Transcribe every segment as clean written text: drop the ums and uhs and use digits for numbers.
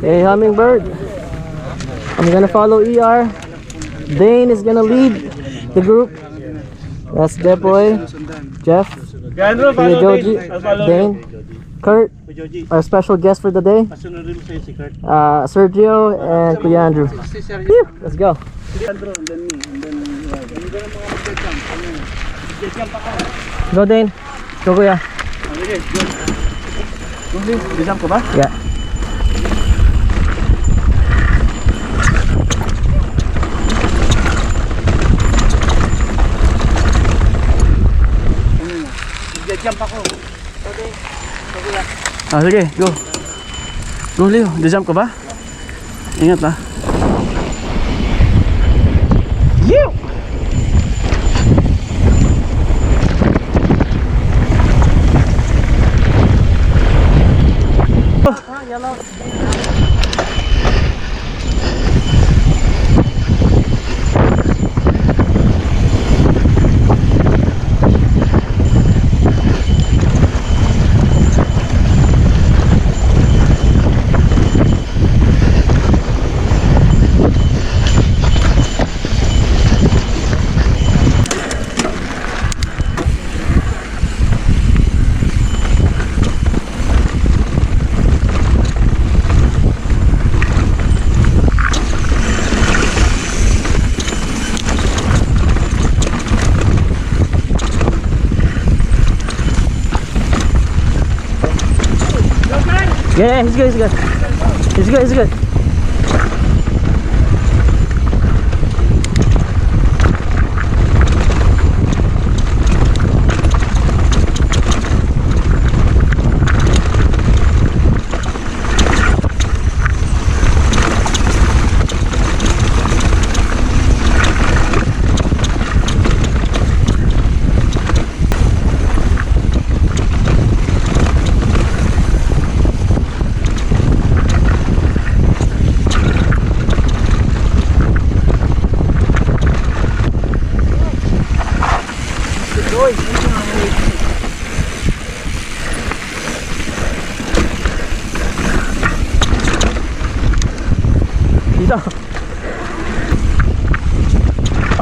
Hey, Hummingbird. I'm gonna follow ER. Dane is gonna lead the group. That's Depoy, Jeff, Kuya Joji, Dane, Kurt, our special guest for the day, Sergio, and Kuya Andrew. Whew, let's go. Go, Dane. Go, Kuya. Jump ko ba? Yeah. Jump ako. Okay. Ah, sige, go. Go, Leo. Jump ka ba? Ingat ha. Yew! Yellow. Yeah, he's good, he's good. He's good, he's good.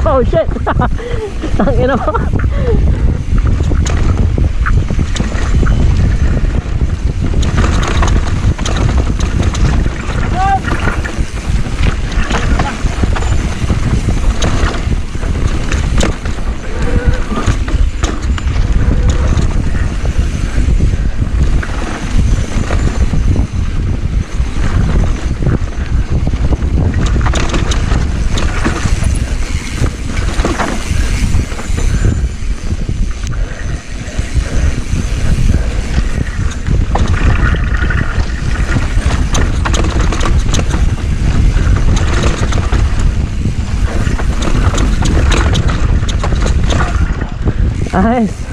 Oh shit! Ang ina mo. Nice.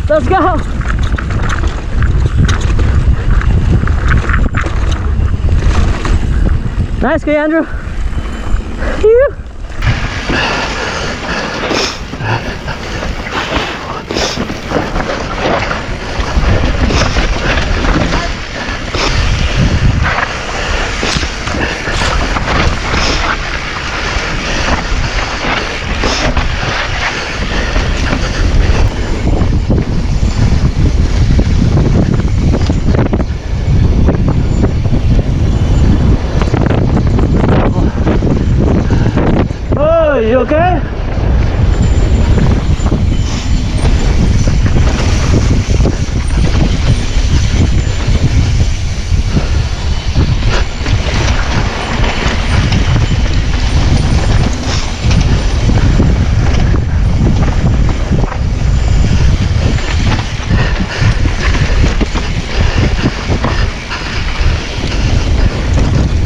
Let's go! Nice, Kuya Andrew. Phew. You okay?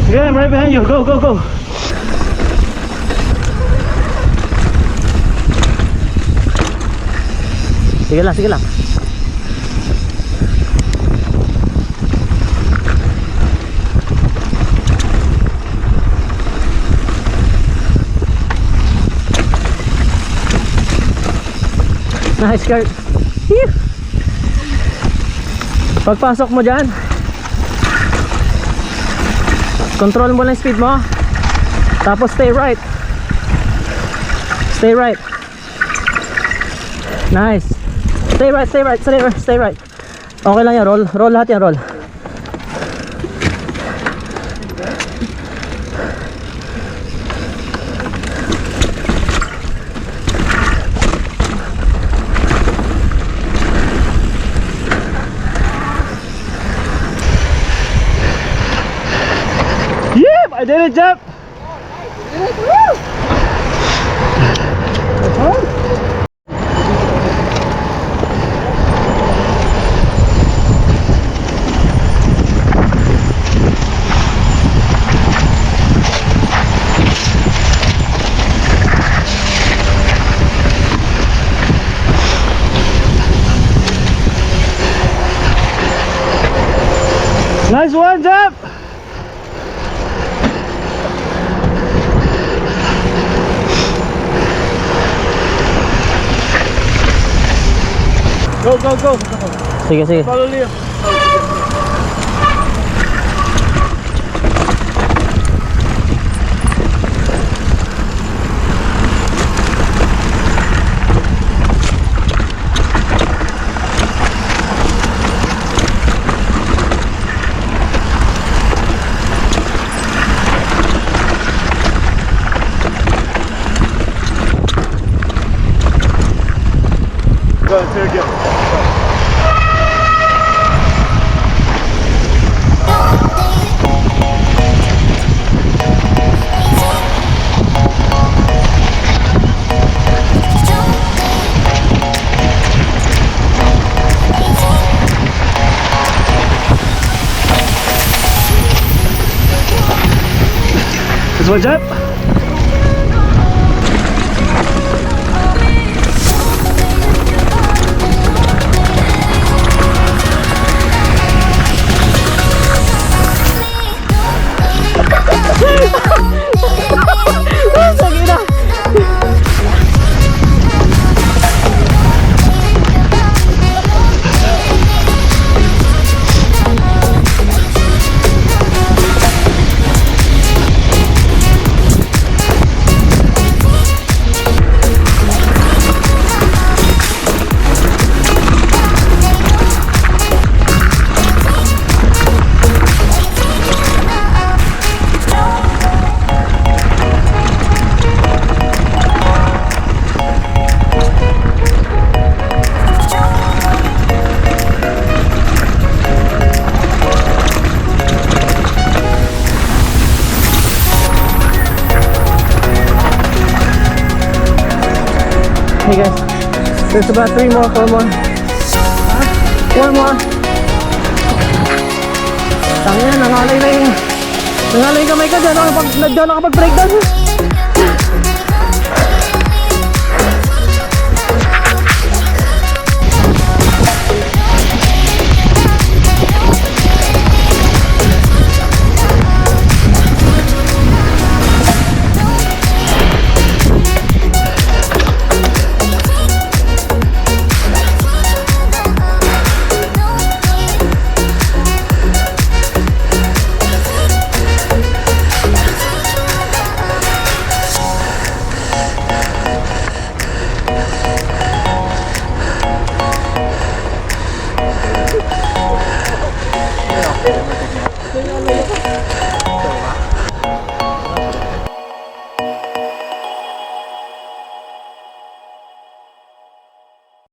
Yeah, I'm right behind you. Go, go, go. Sige lang, sige lang. Nice, Kurt. Phew. Pagpasok mo dyan, control mo lang speed mo. Tapos stay right. Stay right. Nice. Stay right, stay right, stay right, stay right. Okay lang yan, roll. Roll lahat yan, roll. Yep, I did it, Jeff. Nice one, Jeff. Go, go, go. Sige, sige. Follow Leo. Go, here we go. This one's up. Hey guys, there's about 3 more, 4 more. 4 more. Tangina, nangalay na yung kamay ko dyan. Dyan nakapag-breakdown.